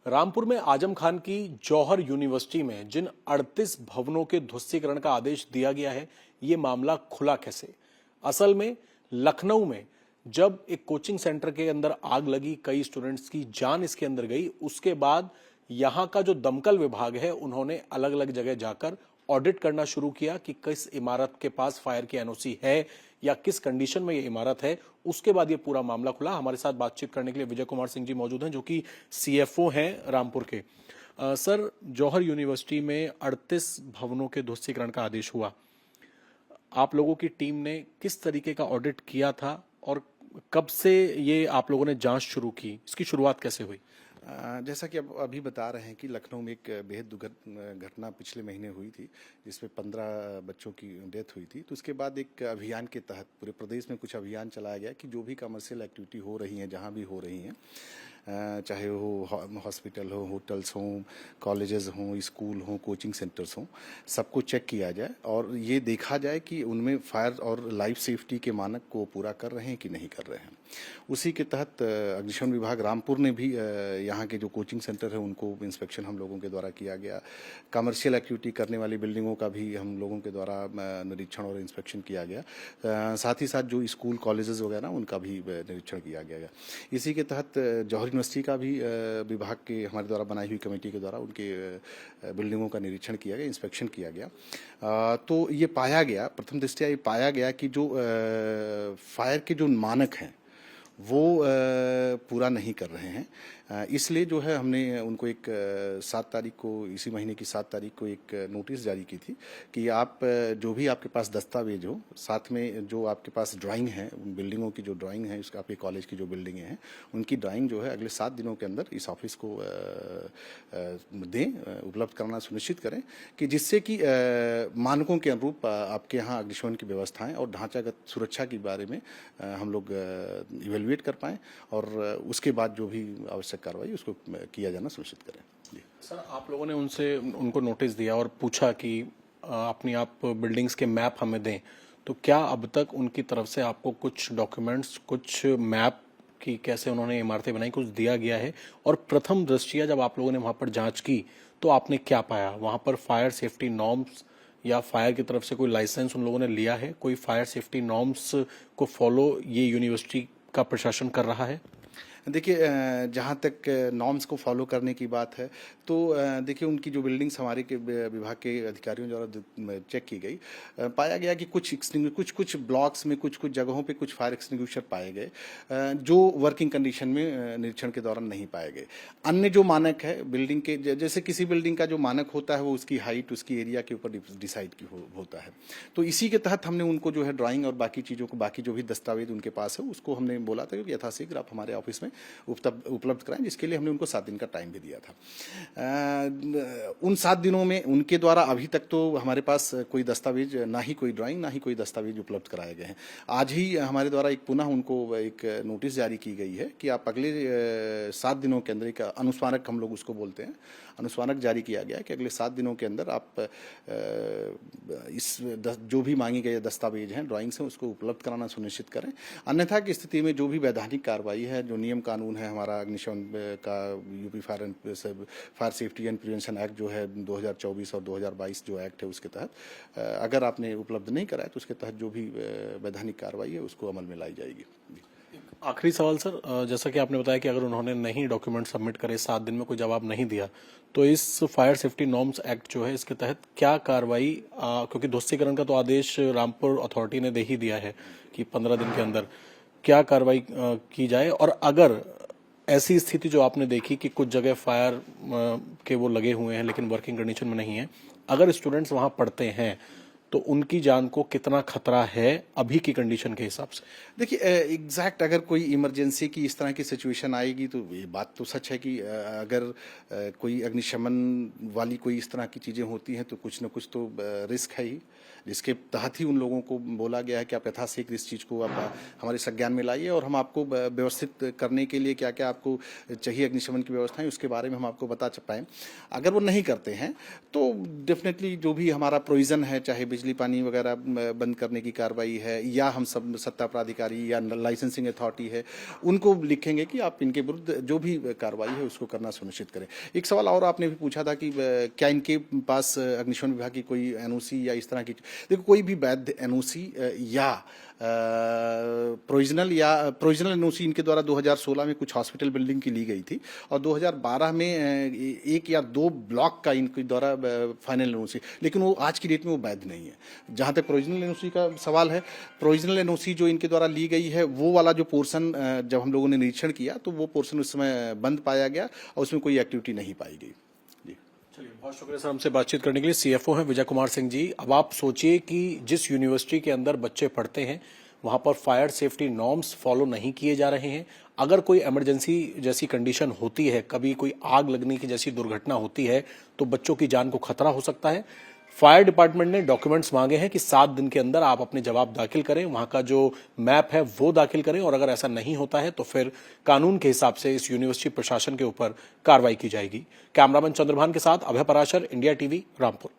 रामपुर में आजम खान की जौहर यूनिवर्सिटी में जिन 38 भवनों के ध्वस्तीकरण का आदेश दिया गया है, ये मामला खुला कैसे? असल में लखनऊ में जब एक कोचिंग सेंटर के अंदर आग लगी, कई स्टूडेंट्स की जान इसके अंदर गई, उसके बाद यहां का जो दमकल विभाग है उन्होंने अलग अलग जगह जाकर ऑडिट करना शुरू किया कि किस इमारत के पास फायर की एनओसी है या किस कंडीशन में ये इमारत है। उसके बाद ये पूरा मामला खुला। हमारे साथ बातचीत करने के लिए विजय कुमार सिंह जी मौजूद हैं, जो कि सीएफओ हैं रामपुर के। सर, जौहर यूनिवर्सिटी में 38 भवनों के ध्वस्तीकरण का आदेश हुआ। आप लोगों की टीम ने किस तरीके का ऑडिट किया था और कब से ये आप लोगों ने जांच शुरू की? इसकी शुरुआत कैसे हुई? जैसा कि अब अभी बता रहे हैं कि लखनऊ में एक बेहद दुखद घटना पिछले महीने हुई थी, जिसमें 15 बच्चों की डेथ हुई थी। तो उसके बाद एक अभियान के तहत पूरे प्रदेश में कुछ अभियान चलाया गया कि जो भी कमर्शियल एक्टिविटी हो रही हैं, जहां भी हो रही हैं, चाहे वो हॉस्पिटल हो, होटल्स हों, कॉलेजेस हों, स्कूल हों, कोचिंग सेंटर्स हों, सबको चेक किया जाए और ये देखा जाए कि उनमें फायर और लाइफ सेफ्टी के मानक को पूरा कर रहे हैं कि नहीं कर रहे हैं। उसी के तहत अग्निशमन विभाग रामपुर ने भी यहाँ के जो कोचिंग सेंटर है उनको इंस्पेक्शन हम लोगों के द्वारा किया गया। कमर्शियल एक्टिविटी करने वाली बिल्डिंगों का भी हम लोगों के द्वारा निरीक्षण और इंस्पेक्शन किया गया। साथ ही साथ जो स्कूल कॉलेजेस वगैरह उनका भी निरीक्षण किया गया। इसी के तहत जौहर यूनिवर्सिटी का भी विभाग के हमारे द्वारा बनाई हुई कमेटी के द्वारा उनके बिल्डिंगों का निरीक्षण किया गया, इंस्पेक्शन किया गया। तो ये पाया गया, प्रथम दृष्टया ये पाया गया कि जो फायर के जो मानक हैं वो पूरा नहीं कर रहे हैं। इसलिए जो है हमने उनको एक 7 तारीख को, इसी महीने की 7 तारीख को एक नोटिस जारी की थी कि आप जो भी आपके पास दस्तावेज हो, साथ में जो आपके पास ड्राइंग है, बिल्डिंगों की जो ड्राइंग है, उसका आपके कॉलेज की जो बिल्डिंगें हैं, उनकी ड्राइंग जो है अगले 7 दिनों के अंदर इस ऑफिस को दें, उपलब्ध करना सुनिश्चित करें कि जिससे कि मानकों के अनुरूप आपके यहाँ अग्निशमन की व्यवस्थाएं और ढांचागत सुरक्षा के बारे में हम लोग इवेलुएट कर पाएं और उसके बाद जो भी आवश्यक कार्रवाई उसको किया जाना सुनिश्चित करें। जी सर, आप लोगों ने उनको नोटिस दिया और पूछा कि अपनी आप बिल्डिंग्स के मैप हमें दें, तो क्या अब तक उनकी तरफ से आपको कुछ डॉक्यूमेंट्स, कुछ मैप की कैसे उन्होंने इमारतें बनाई, कुछ दिया गया है? और प्रथम दृष्टया जब आप लोगों ने वहां पर जांच की तो आपने क्या पाया? वहां पर फायर सेफ्टी नॉर्म्स या फायर की तरफ से कोई लाइसेंस उन लोगों ने लिया है? कोई फायर सेफ्टी नॉर्म्स को फॉलो ये यूनिवर्सिटी का प्रशासन कर रहा है? देखिए, जहाँ तक नॉर्म्स को फॉलो करने की बात है तो देखिए उनकी जो बिल्डिंग्स हमारे के विभाग के अधिकारियों द्वारा चेक की गई, पाया गया कि कुछ ब्लॉक्स में कुछ जगहों पे कुछ फायर एक्सटिंग्विशर पाए गए जो वर्किंग कंडीशन में निरीक्षण के दौरान नहीं पाए गए। अन्य जो मानक है बिल्डिंग के, जैसे किसी बिल्डिंग का जो मानक होता है वो उसकी हाइट, उसकी एरिया के ऊपर डिसाइड होता है। तो इसी के तहत हमने उनको जो है ड्राइंग और बाकी चीज़ों को, बाकी जो भी दस्तावेज उनके पास है उसको हमने बोला था कि यथाशीघ्र आप हमारे ऑफिस में उपलब्ध कराएं, जिसके लिए हमने उनको 7 दिन का टाइम भी दिया था। उन 7 दिनों में उनके द्वारा अभी तक तो हमारे पास कोई दस्तावेज, ना ही कोई ड्राइंग, ना ही कोई दस्तावेज उपलब्ध कराए गए हैं। आज ही हमारे द्वारा एक पुनः उनको एक नोटिस जारी की गई है कि आप अगले 7 दिनों के अंदर, एक अनुस्मारक हम लोग उसको बोलते हैं, अनुस्मारक जारी किया गया है कि अगले 7 दिनों के अंदर आप जो भी मांगी गए दस्तावेज हैं, ड्राइंग्स हैं, उसको उपलब्ध कराना सुनिश्चित करें। अन्यथा की स्थिति में जो भी वैधानिक कार्रवाई है, जो नियम कानून है हमारा अग्निशमन का, UP fire safety and prevention act जो है 2024 और 2022 जो एक्ट है, उसके तहत अगर आपने उपलब्ध नहीं कराया तो उसके तहत जो भी वैधानिक कार्रवाई है उसको अमल में लाई जाएगी। आखिरी सवाल सर, जैसा कि आपने बताया कि अगर उन्होंने नहीं डॉक्यूमेंट सबमिट करे, 7 दिन में कोई जवाब नहीं दिया, तो इस फायर सेफ्टी नॉर्म्स एक्ट जो है इसके तहत क्या कार्रवाई, क्योंकि ध्वस्तीकरण का तो आदेश रामपुर अथॉरिटी ने दे ही दिया है कि 15 दिन के अंदर क्या कार्रवाई की जाए? और अगर ऐसी स्थिति जो आपने देखी कि कुछ जगह फायर के वो लगे हुए हैं लेकिन वर्किंग कंडीशन में नहीं है, अगर स्टूडेंट्स वहां पढ़ते हैं तो उनकी जान को कितना खतरा है अभी की कंडीशन के हिसाब से? देखिए, एग्जैक्ट अगर कोई इमरजेंसी की इस तरह की सिचुएशन आएगी तो ये बात तो सच है कि अगर कोई अग्निशमन वाली कोई इस तरह की चीज़ें होती हैं तो कुछ न कुछ तो रिस्क है ही, जिसके तहत ही उन लोगों को बोला गया है कि आप यथाशीघ्र इस चीज़ को आप हमारे संज्ञान में लाइए और हम आपको व्यवस्थित करने के लिए क्या क्या आपको चाहिए अग्निशमन की व्यवस्थाएं, उसके बारे में हम आपको बता पाएँ। अगर वो नहीं करते हैं तो डेफिनेटली जो भी हमारा प्रोविज़न है, चाहे बिजली पानी वगैरह बंद करने की कार्रवाई है, या हम सब सत्ता प्राधिकारी या लाइसेंसिंग अथॉरिटी है उनको लिखेंगे कि आप इनके विरुद्ध जो भी कार्रवाई है उसको करना सुनिश्चित करें। एक सवाल और आपने भी पूछा था कि क्या इनके पास अग्निशमन विभाग की कोई एनओसी या इस तरह की, देखो कोई भी वैध एनओसी या प्रोविजनल एनओसी इनके द्वारा 2016 में कुछ हॉस्पिटल बिल्डिंग की ली गई थी और 2012 में एक या दो ब्लॉक का इनके द्वारा फाइनल एनओसी, लेकिन वो आज की डेट में वो वैध नहीं है। जहां तक प्रोविजनल एनओसी का सवाल है, प्रोविजनल एनओसी जो इनके द्वारा ली गई है वो वाला जो पोर्शन जब हम लोगों ने निरीक्षण किया तो वो पोर्शन उस समय बंद पाया गया और उसमें कोई एक्टिविटी नहीं पाई गई। चलिए, बहुत शुक्रिया सर हमसे बातचीत करने के लिए। सीएफओ हैं विजय कुमार सिंह जी। अब आप सोचिए कि जिस यूनिवर्सिटी के अंदर बच्चे पढ़ते हैं वहां पर फायर सेफ्टी नॉर्म्स फॉलो नहीं किए जा रहे हैं। अगर कोई इमरजेंसी जैसी कंडीशन होती है, कभी कोई आग लगने की जैसी दुर्घटना होती है तो बच्चों की जान को खतरा हो सकता है। फायर डिपार्टमेंट ने डॉक्यूमेंट्स मांगे हैं कि 7 दिन के अंदर आप अपने जवाब दाखिल करें, वहां का जो मैप है वो दाखिल करें, और अगर ऐसा नहीं होता है तो फिर कानून के हिसाब से इस यूनिवर्सिटी प्रशासन के ऊपर कार्रवाई की जाएगी। कैमरामैन चंद्रभान के साथ अभय पराशर, इंडिया टीवी, रामपुर।